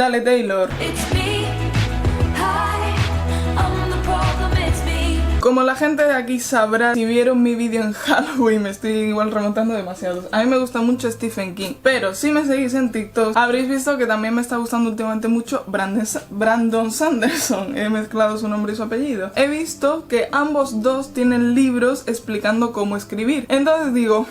Dale, Taylor. Como la gente de aquí sabrá, si vieron mi vídeo en Halloween, me estoy igual remontando demasiado. A mí me gusta mucho Stephen King, pero si me seguís en TikTok, habréis visto que también me está gustando últimamente mucho Brandon Sanderson. He mezclado su nombre y su apellido. He visto que ambos dos tienen libros explicando cómo escribir. Entonces digo,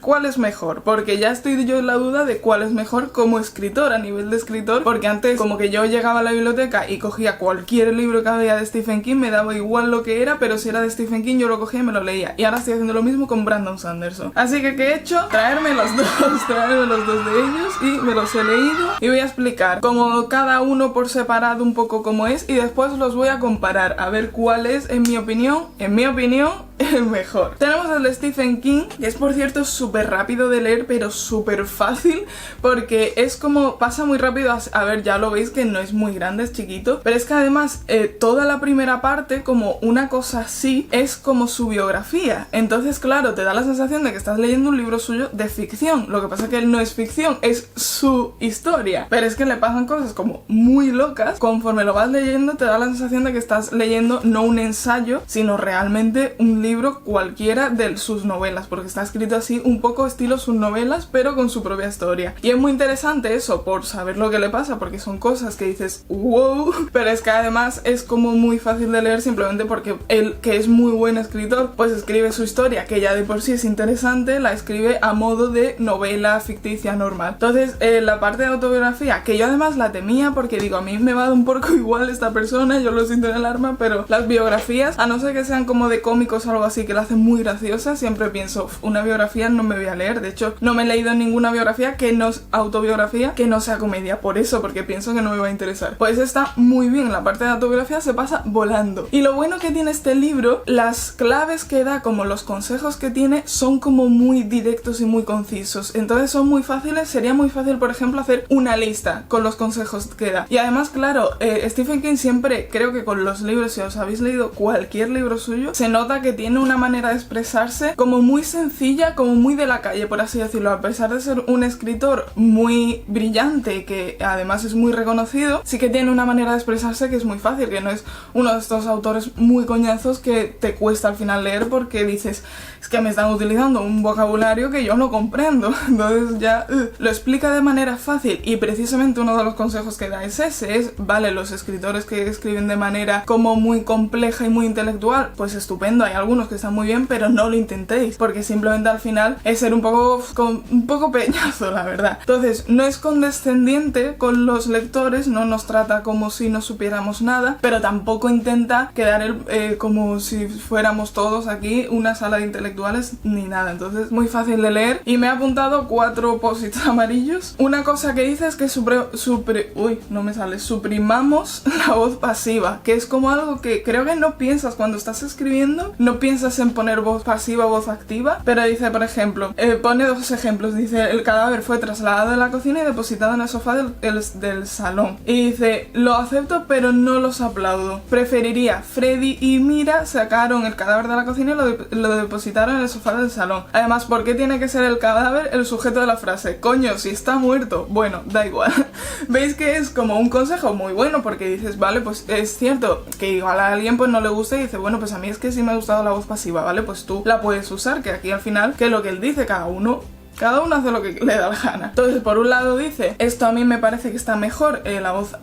¿cuál es mejor? Porque ya estoy yo en la duda de cuál es mejor como escritor, a nivel de escritor, porque antes como que yo llegaba a la biblioteca y cogía cualquier libro que había de Stephen King, me daba igual lo que era, pero si era de Stephen King yo lo cogía y me lo leía. Y ahora estoy haciendo lo mismo con Brandon Sanderson. Así que ¿qué he hecho? Traerme los dos de ellos y me los he leído y voy a explicar como cada uno por separado un poco cómo es y después los voy a comparar a ver cuál es, en mi opinión, el mejor. Tenemos el de Stephen King, que es por cierto súper rápido de leer, pero súper fácil, porque es como, pasa muy rápido, a ver, ya lo veis que no es muy grande, es chiquito, pero es que además toda la primera parte, como una cosa así, es como su biografía. Entonces claro, te da la sensación de que estás leyendo un libro suyo de ficción. Lo que pasa es que él no es ficción, es su historia, pero es que le pasan cosas como muy locas. Conforme lo vas leyendo te da la sensación de que estás leyendo no un ensayo, sino realmente un libro cualquiera de sus novelas, porque está escrito así un poco estilo sus novelas, pero con su propia historia. Y es muy interesante eso, por saber lo que le pasa, porque son cosas que dices wow, pero es que además es como muy fácil de leer simplemente porque él, que es muy buen escritor, pues escribe su historia, que ya de por sí es interesante, la escribe a modo de novela ficticia normal. Entonces la parte de autobiografía, que yo además la temía porque digo, a mí me va un poco igual esta persona, yo lo siento en el alma, pero las biografías, a no ser que sean como de cómicos o algo así que la hacen muy graciosa, siempre pienso, una biografía no me voy a leer. De hecho, no me he leído ninguna biografía que no autobiografía que no sea comedia, por eso, porque pienso que no me va a interesar. Pues está muy bien, la parte de autobiografía se pasa volando. Y lo bueno que tiene este libro, las claves que da, como los consejos que tiene, son como muy directos y muy concisos. Entonces son muy fáciles, sería muy fácil, por ejemplo, hacer una lista con los consejos que da. Y además, claro, Stephen King siempre, creo que con los libros, si os habéis leído cualquier libro suyo, se nota que tiene una manera de expresarse como muy sencilla, como muy de la calle, por así decirlo. A pesar de ser un escritor muy brillante, que además es muy reconocido, sí que tiene una manera de expresarse que es muy fácil, que no es uno de estos autores muy coñazos que te cuesta al final leer porque dices, es que me están utilizando un vocabulario que yo no comprendo. Entonces ya lo explica de manera fácil, y precisamente uno de los consejos que da es ese, es, vale, los escritores que escriben de manera como muy compleja y muy intelectual, pues estupendo, hay algunos que están muy bien, pero no lo intentéis, porque simplemente al final es ser un poco peñazo, la verdad. Entonces no es condescendiente con los lectores, no nos trata como si no supiéramos nada, pero tampoco intenta quedar como si fuéramos todos aquí una sala de intelectuales ni nada. Entonces muy fácil de leer, y me he apuntado 4 post-its amarillos. Una cosa que dice es que suprimamos la voz pasiva, que es como algo que creo que no piensas cuando estás escribiendo, no piensas en poner voz pasiva o voz activa, pero dice, por ejemplo, pone 2 ejemplos, dice, el cadáver fue trasladado de la cocina y depositado en el sofá del salón, y dice, lo acepto pero no los aplaudo, preferiría, Freddy y Mira sacaron el cadáver de la cocina y lo depositaron en el sofá del salón. Además, ¿por qué tiene que ser el cadáver el sujeto de la frase? Coño, si está muerto. Bueno, da igual. Veis que es como un consejo muy bueno, porque dices, vale, pues es cierto que igual a alguien pues no le gusta y dice, bueno, pues a mí es que sí me ha gustado la voz pasiva, vale, pues tú la puedes usar, que aquí al final, que es lo que él dice, cada uno hace lo que le da la gana. Entonces, por un lado dice, esto a mí me parece que está mejor, la voz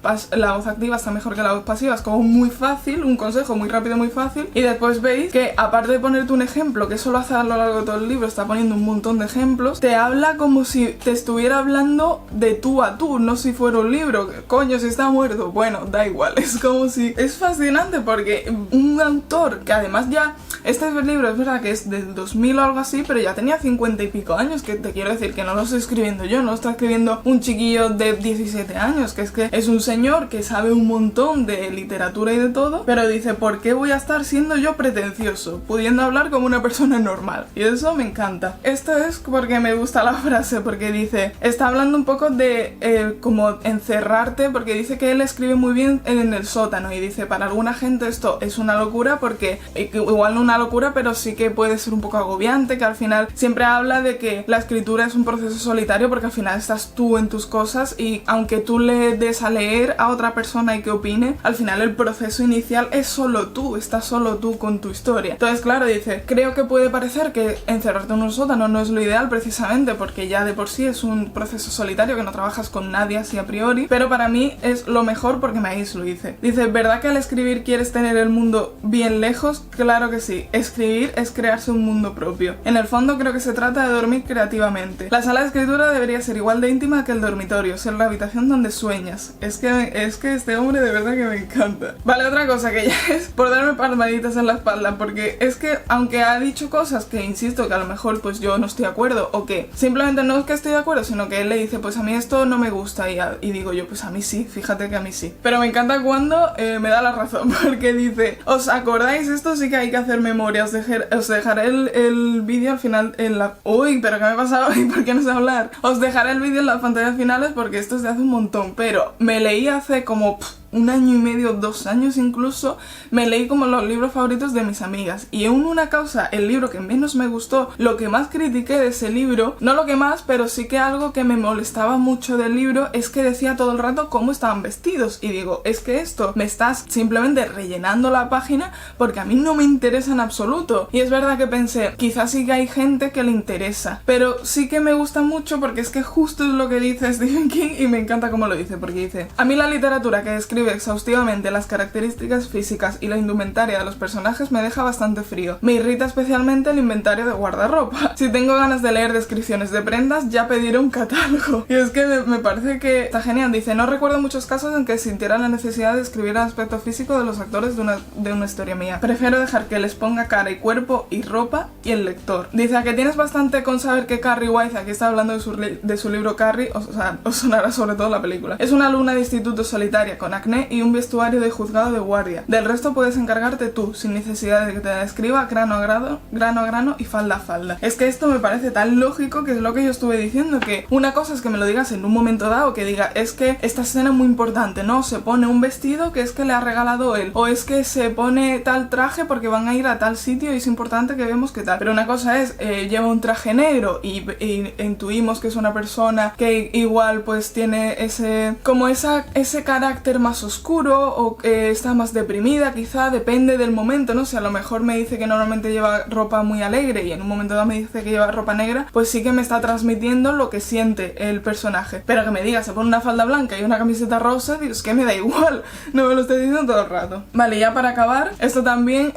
activa está mejor que la voz pasiva, es como muy fácil, un consejo muy rápido, muy fácil. Y después veis que, aparte de ponerte un ejemplo, que eso lo hace a lo largo de todo el libro, está poniendo un montón de ejemplos, te habla como si te estuviera hablando de tú a tú, no si fuera un libro. Coño, si está muerto, bueno, da igual, es como si... Es fascinante porque un autor que además ya... Este libro es verdad que es del 2000 o algo así, pero ya tenía 50 y pico años, que te quiero decir que no lo estoy escribiendo yo, no lo está escribiendo un chiquillo de 17 años, que es un señor que sabe un montón de literatura y de todo, pero dice, ¿por qué voy a estar siendo yo pretencioso, pudiendo hablar como una persona normal? Y eso me encanta. Esto es porque me gusta la frase, porque dice, está hablando un poco de como encerrarte, porque dice que él escribe muy bien en el sótano, y dice, para alguna gente esto es una locura, porque igual no una locura, pero sí que puede ser un poco agobiante, que al final siempre habla de que la escritura escritura es un proceso solitario porque al final estás tú en tus cosas y aunque tú le des a leer a otra persona y que opine, al final el proceso inicial es solo tú, estás solo tú con tu historia. Entonces, claro, dice, creo que puede parecer que encerrarte en un sótano no es lo ideal precisamente porque ya de por sí es un proceso solitario que no trabajas con nadie así a priori, pero para mí es lo mejor porque me aíslo, dice. Dice, ¿verdad que al escribir quieres tener el mundo bien lejos? Claro que sí, escribir es crearse un mundo propio. En el fondo creo que se trata de dormir creativamente. La sala de escritura debería ser igual de íntima que el dormitorio, ser la habitación donde sueñas. Es que este hombre de verdad que me encanta. Vale, otra cosa que ya es por darme palmaditas en la espalda, porque es que aunque ha dicho cosas que insisto que a lo mejor pues yo no estoy de acuerdo o que simplemente no es que estoy de acuerdo, sino que él le dice pues a mí esto no me gusta y digo yo pues a mí sí, fíjate que a mí sí. Pero me encanta cuando me da la razón porque dice, ¿os acordáis? Esto sí que hay que hacer memoria, os dejaré el vídeo al final en la... Uy, pero ¿qué me ha pasado? ¿Y por qué no sé hablar? Os dejaré el vídeo en las pantallas finales porque esto es de hace un montón, pero me leí hace como... un año y medio, 2 años incluso, me leí como los libros favoritos de mis amigas y en una causa, el libro que menos me gustó, lo que más critiqué de ese libro, no lo que más, pero sí que algo que me molestaba mucho del libro es que decía todo el rato cómo estaban vestidos y digo, es que esto me estás simplemente rellenando la página porque a mí no me interesa en absoluto. Y es verdad que pensé, quizás sí que hay gente que le interesa, pero sí que me gusta mucho porque es que justo es lo que dice Stephen King y me encanta cómo lo dice, porque dice, a mí la literatura que escribe exhaustivamente las características físicas y la indumentaria de los personajes me deja bastante frío. Me irrita especialmente el inventario de guardarropa. Si tengo ganas de leer descripciones de prendas, ya pediré un catálogo. Y es que me parece que está genial. Dice, no recuerdo muchos casos en que sintiera la necesidad de escribir el aspecto físico de los actores de una historia mía. Prefiero dejar que les ponga cara y cuerpo y ropa y el lector. Dice, a que tienes bastante con saber que Carrie White, aquí está hablando de su libro Carrie, o sea, os sonará sobre todo la película. Es una alumna de instituto solitaria con acné y un vestuario de juzgado de guardia. Del resto puedes encargarte tú, sin necesidad de que te la escriba grano a grano y falda a falda. Es que esto me parece tan lógico que es lo que yo estuve diciendo, que una cosa es que me lo digas en un momento dado, que diga, es que esta escena es muy importante, ¿no? Se pone un vestido que es que le ha regalado él, o es que se pone tal traje porque van a ir a tal sitio y es importante que vemos qué tal. Pero una cosa es, lleva un traje negro y intuimos que es una persona que igual pues tiene ese carácter más oscuro o está más deprimida, quizá depende del momento, no sé, a lo mejor me dice que normalmente lleva ropa muy alegre y en un momento dado me dice que lleva ropa negra, pues sí que me está transmitiendo lo que siente el personaje. Pero que me diga, se pone una falda blanca y una camiseta rosa, digo, es que me da igual, no me lo estoy diciendo todo el rato. Vale, ya para acabar, esto también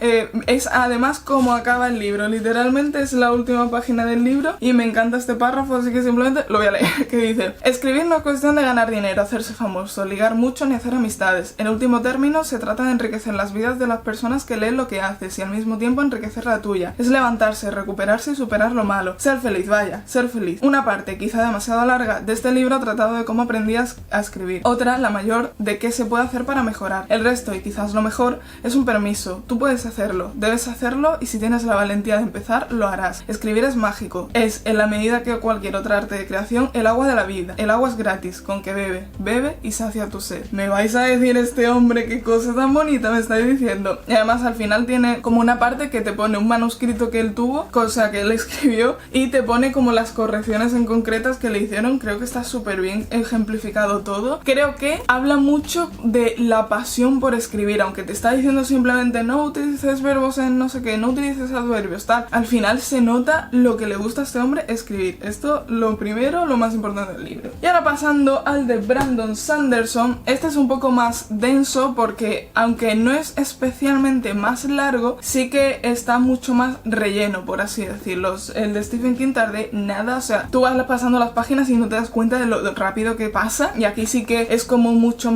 es además como acaba el libro, literalmente es la última página del libro y me encanta este párrafo, así que simplemente lo voy a leer, que dice, escribir no es cuestión de ganar dinero, hacerse famoso, ligar mucho ni hacer amistades. En último término, se trata de enriquecer las vidas de las personas que leen lo que haces y al mismo tiempo enriquecer la tuya. Es levantarse, recuperarse y superar lo malo. Ser feliz, vaya, ser feliz. Una parte, quizá demasiado larga, de este libro ha tratado de cómo aprendías a escribir. Otra, la mayor, de qué se puede hacer para mejorar. El resto, y quizás lo mejor, es un permiso. Tú puedes hacerlo, debes hacerlo y si tienes la valentía de empezar, lo harás. Escribir es mágico. Es, en la medida que cualquier otra arte de creación, el agua de la vida. El agua es gratis, con que bebe. Bebe y sacia tu sed. ¿Me vais a decir este hombre qué cosa tan bonita me estáis diciendo? Y además al final tiene como una parte que te pone un manuscrito que él tuvo, cosa que él escribió, y te pone como las correcciones en concretas que le hicieron. Creo que está súper bien ejemplificado todo. Creo que habla mucho de la pasión por escribir, aunque te está diciendo simplemente no utilices verbos en no sé qué, no utilices adverbios, tal. Al final se nota lo que le gusta a este hombre escribir. Esto lo primero, lo más importante del libro. Y ahora pasando al de Brandon Sanderson, este es un poco más denso porque aunque no es especialmente más largo, sí que está mucho más relleno, por así decirlo. El de Stephen King tardé nada, o sea, tú vas pasando las páginas y no te das cuenta de lo rápido que pasa, y aquí sí que es como mucho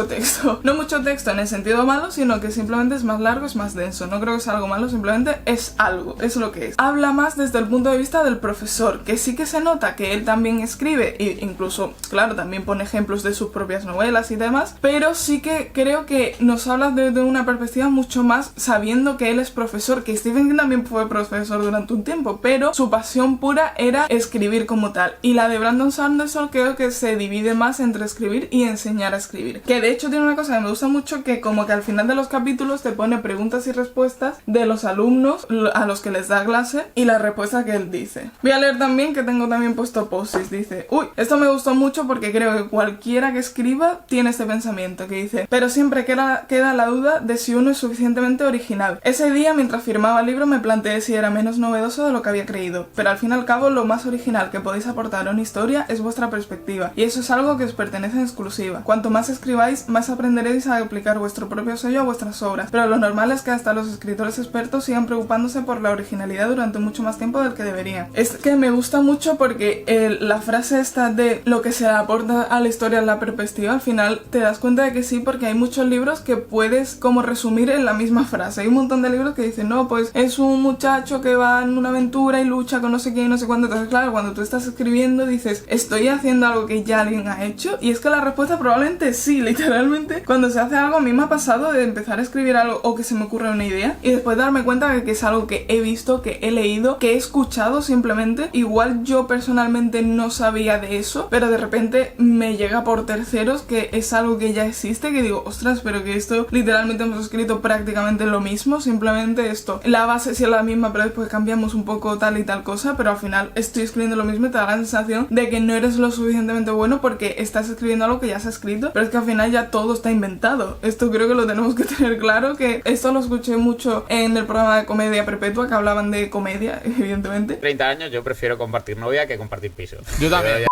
texto. No mucho texto en el sentido malo, sino que simplemente es más largo, es más denso. No creo que sea algo malo, simplemente es algo, es lo que es. Habla más desde el punto de vista del profesor, que sí que se nota que él también escribe, e incluso, claro, también pone ejemplos de sus propias novelas y demás, pero pero sí que creo que nos habla desde una perspectiva mucho más sabiendo que él es profesor, que Stephen King también fue profesor durante un tiempo, pero su pasión pura era escribir como tal. Y la de Brandon Sanderson creo que se divide más entre escribir y enseñar a escribir. Que de hecho tiene una cosa que me gusta mucho, que como que al final de los capítulos te pone preguntas y respuestas de los alumnos a los que les da clase y la respuesta que él dice. Voy a leer también, que tengo también puesto post-its. Dice, uy, esto me gustó mucho porque creo que cualquiera que escriba tiene este pensamiento, que dice, pero siempre queda la duda de si uno es suficientemente original. Ese día, mientras firmaba el libro, me planteé si era menos novedoso de lo que había creído, pero al fin y al cabo lo más original que podéis aportar a una historia es vuestra perspectiva, y eso es algo que os pertenece en exclusiva. Cuanto más escribáis, más aprenderéis a aplicar vuestro propio sello a vuestras obras, pero lo normal es que hasta los escritores expertos sigan preocupándose por la originalidad durante mucho más tiempo del que deberían. Es que me gusta mucho porque la frase esta de lo que se aporta a la historia es la perspectiva, al final te das cuenta de que sí, porque hay muchos libros que puedes como resumir en la misma frase. Hay un montón de libros que dicen, no, pues es un muchacho que va en una aventura y lucha con no sé quién y no sé cuánto. Entonces claro, cuando tú estás escribiendo dices, ¿estoy haciendo algo que ya alguien ha hecho? Y es que la respuesta probablemente sí, literalmente. Cuando se hace algo, a mí me ha pasado de empezar a escribir algo o que se me ocurre una idea y después darme cuenta de que es algo que he visto, que he leído, que he escuchado simplemente. Igual yo personalmente no sabía de eso, pero de repente me llega por terceros que es algo que ya existe, que digo, ostras, pero que esto literalmente hemos escrito prácticamente lo mismo, simplemente esto, la base sí es la misma, pero después cambiamos un poco tal y tal cosa, pero al final estoy escribiendo lo mismo y te da la sensación de que no eres lo suficientemente bueno porque estás escribiendo algo que ya se ha escrito, pero es que al final ya todo está inventado. Esto creo que lo tenemos que tener claro, que esto lo escuché mucho en el programa de Comedia Perpetua, que hablaban de comedia, evidentemente. 30 años yo prefiero compartir novia que compartir piso. Yo también.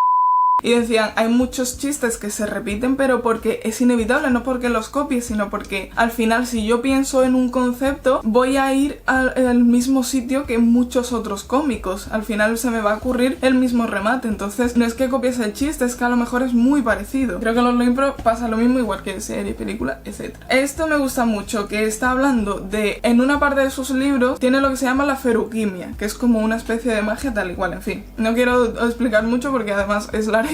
Y decían, hay muchos chistes que se repiten, pero porque es inevitable, no porque los copies, sino porque al final si yo pienso en un concepto, voy a ir al mismo sitio que muchos otros cómicos. Al final se me va a ocurrir el mismo remate, entonces no es que copies el chiste, es que a lo mejor es muy parecido. Creo que en los impro pasa lo mismo, igual que serie, película, etc. Esto me gusta mucho, que está hablando de, en una parte de sus libros, tiene lo que se llama la feruquimia, que es como una especie de magia tal y cual, en fin. No quiero explicar mucho porque además es larguísimo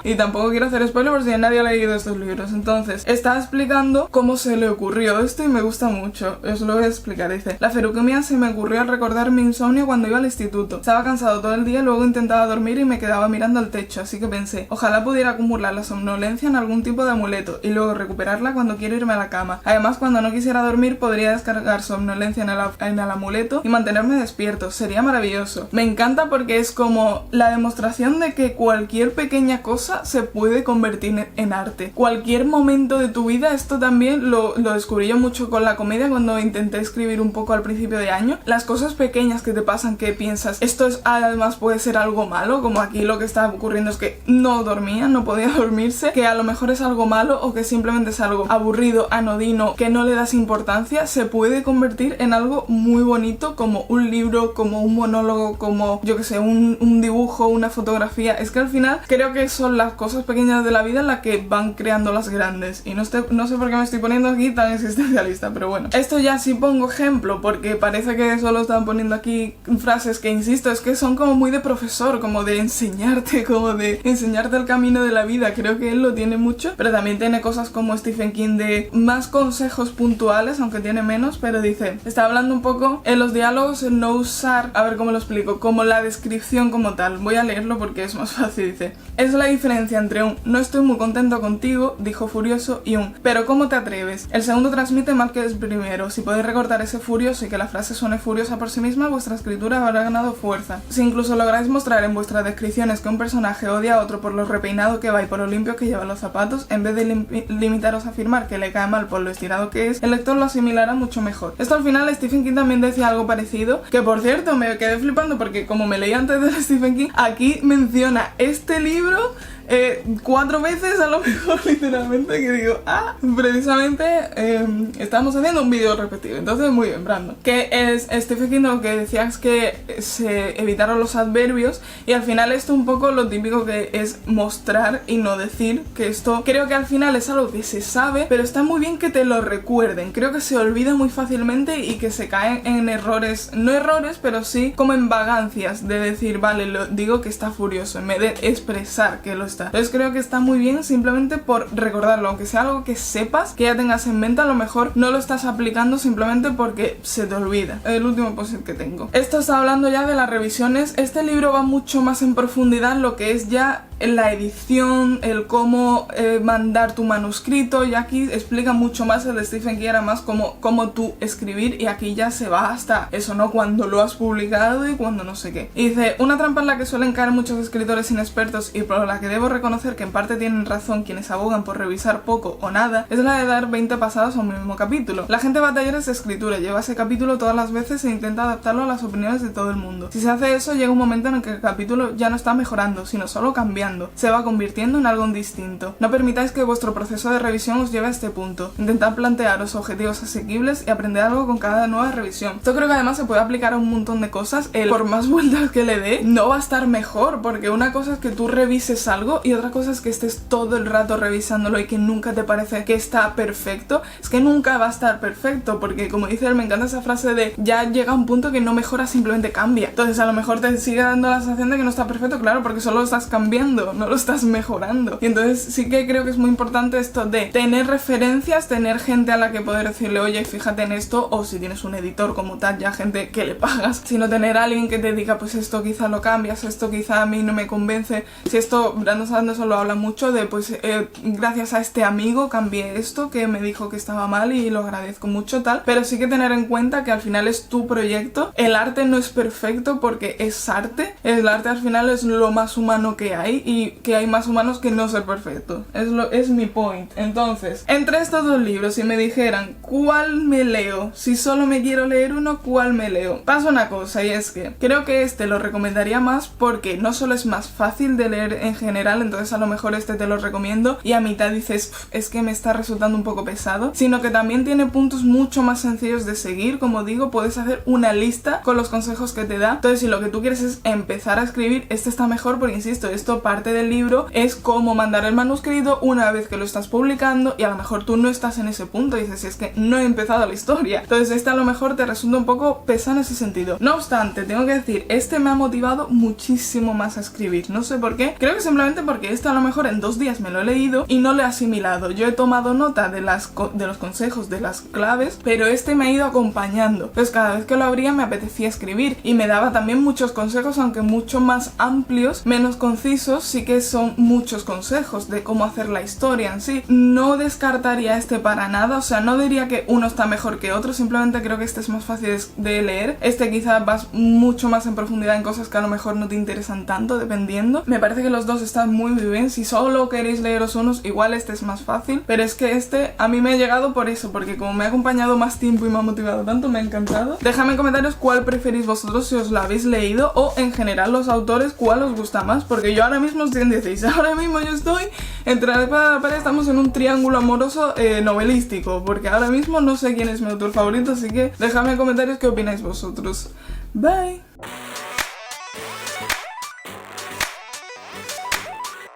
y tampoco quiero hacer spoiler por si nadie ha leído estos libros. Entonces, está explicando cómo se le ocurrió esto y me gusta mucho. Os lo voy a explicar. Dice, la feruquimia se me ocurrió al recordar mi insomnio cuando iba al instituto. Estaba cansado todo el día y luego intentaba dormir y me quedaba mirando al techo, así que pensé, ojalá pudiera acumular la somnolencia en algún tipo de amuleto y luego recuperarla cuando quiero irme a la cama. Además, cuando no quisiera dormir, podría descargar somnolencia en el amuleto y mantenerme despierto. Sería maravilloso. Me encanta porque es como la demostración de que cualquier pequeña cosa se puede convertir en arte. Cualquier momento de tu vida, esto también lo descubrí yo mucho con la comedia cuando intenté escribir un poco al principio de año. Las cosas pequeñas que te pasan, que piensas, esto es además puede ser algo malo, como aquí lo que está ocurriendo es que no dormía, no podía dormirse, que a lo mejor es algo malo o que simplemente es algo aburrido, anodino, que no le das importancia, se puede convertir en algo muy bonito, como un libro, como un monólogo, como yo que sé, un dibujo, una fotografía. Es que al final creo que son las cosas pequeñas de la vida las que van creando las grandes. Y no sé por qué me estoy poniendo aquí tan existencialista, pero bueno. Esto ya sí pongo ejemplo, porque parece que solo están poniendo aquí frases que, insisto, es que son como muy de profesor, como de enseñarte, como de enseñarte el camino de la vida. Creo que él lo tiene mucho, pero también tiene cosas como Stephen King de más consejos puntuales, aunque tiene menos, pero dice, está hablando un poco en los diálogos, en no usar, a ver cómo lo explico, como la descripción como tal. Voy a leerlo porque es más fácil, dice. Es la diferencia entre un no estoy muy contento contigo, dijo furioso, y un pero ¿cómo te atreves? El segundo transmite más que el primero. Si podéis recortar ese furioso y que la frase suene furiosa por sí misma, vuestra escritura habrá ganado fuerza. Si incluso lográis mostrar en vuestras descripciones que un personaje odia a otro por lo repeinado que va y por lo limpio que lleva los zapatos, en vez de limitaros a afirmar que le cae mal por lo estirado que es, el lector lo asimilará mucho mejor. Esto al final Stephen King también decía algo parecido, que por cierto me quedé flipando porque como me leí antes de Stephen King, aquí menciona este libro 4 veces a lo mejor, literalmente, que digo, precisamente estamos haciendo un vídeo repetido. Entonces muy bien, Brandon. Que es Stephen King lo que decía es que se evitaron los adverbios y al final esto un poco lo típico que es mostrar y no decir, que esto creo que al final es algo que se sabe, pero está muy bien que te lo recuerden. Creo que se olvida muy fácilmente y que se caen en errores, no errores, pero sí como en vagancias de decir, vale, lo digo que está furioso, en vez de expresar que lo está gusta. Entonces creo que está muy bien simplemente por recordarlo, aunque sea algo que sepas, que ya tengas en mente, a lo mejor no lo estás aplicando simplemente porque se te olvida. El último post que tengo. Esto está hablando ya de las revisiones. Este libro va mucho más en profundidad en lo que es ya la edición, el cómo mandar tu manuscrito, y aquí explica mucho más. El de Stephen King era más como tú escribir, y aquí ya se va hasta eso, ¿no? Cuando lo has publicado y cuando no sé qué. Y dice, una trampa en la que suelen caer muchos escritores inexpertos y por la que debo reconocer que en parte tienen razón quienes abogan por revisar poco o nada, es la de dar 20 pasadas a un mismo capítulo. La gente va a talleres de escritura, lleva ese capítulo todas las veces e intenta adaptarlo a las opiniones de todo el mundo. Si se hace eso, llega un momento en el que el capítulo ya no está mejorando, sino solo cambiando. Se va convirtiendo en algo distinto. No permitáis que vuestro proceso de revisión os lleve a este punto. Intentad plantearos objetivos asequibles y aprender algo con cada nueva revisión. Esto creo que además se puede aplicar a un montón de cosas. Por más vueltas que le dé, no va a estar mejor, porque una cosa es que tú revises algo y otra cosa es que estés todo el rato revisándolo y que nunca te parece que está perfecto. Es que nunca va a estar perfecto, porque como dice él, me encanta esa frase de ya llega un punto que no mejora, simplemente cambia. Entonces a lo mejor te sigue dando la sensación de que no está perfecto, claro, porque solo lo estás cambiando, no lo estás mejorando. Y entonces sí que creo que es muy importante esto de tener referencias, tener gente a la que poder decirle, oye, fíjate en esto, o si tienes un editor como tal, ya gente que le pagas, sino tener a alguien que te diga, pues esto quizá lo cambias, esto quizá a mí no me convence. Si esto, Brandon Sanderson lo habla mucho de, pues gracias a este amigo cambié esto, que me dijo que estaba mal y lo agradezco mucho, tal. Pero sí que tener en cuenta que al final es tu proyecto, el arte no es perfecto porque es arte, el arte al final es lo más humano que hay, y que hay más humanos que no ser perfecto. Es mi point. Entonces, entre estos dos libros, si me dijeran cuál me leo, si solo me quiero leer uno, ¿cuál me leo? Pasa una cosa, y es que creo que este lo recomendaría más porque no solo es más fácil de leer en general, entonces a lo mejor este te lo recomiendo y a mitad dices, es que me está resultando un poco pesado, sino que también tiene puntos mucho más sencillos de seguir. Como digo, puedes hacer una lista con los consejos que te da. Entonces, si lo que tú quieres es empezar a escribir, este está mejor porque, insisto, esto parte del libro, es cómo mandar el manuscrito una vez que lo estás publicando, y a lo mejor tú no estás en ese punto y dices, es que no he empezado la historia. Entonces este a lo mejor te resulta un poco pesado en ese sentido. No obstante, tengo que decir, este me ha motivado muchísimo más a escribir. No sé por qué, creo que simplemente porque este a lo mejor en 2 días me lo he leído y no lo he asimilado. Yo he tomado nota de los consejos, de las claves, pero este me ha ido acompañando. Entonces cada vez que lo abría me apetecía escribir, y me daba también muchos consejos, aunque mucho más amplios, menos concisos. Sí que son muchos consejos de cómo hacer la historia en sí. No descartaría este para nada, o sea, no diría que uno está mejor que otro, simplemente creo que este es más fácil de leer. Este quizás vas mucho más en profundidad en cosas que a lo mejor no te interesan tanto, dependiendo. Me parece que los dos están muy bien. Si solo queréis leeros unos, igual este es más fácil, pero es que este a mí me ha llegado por eso, porque como me ha acompañado más tiempo y me ha motivado tanto, me ha encantado. Dejadme en comentarios cuál preferís vosotros, si os lo habéis leído, o en general los autores, cuál os gusta más, porque yo ahora mismo estoy en 16. Ahora mismo yo estoy entre la espada y la pared, estamos en un triángulo amoroso novelístico, porque ahora mismo no sé quién es mi autor favorito, así que dejadme en comentarios qué opináis vosotros. Bye.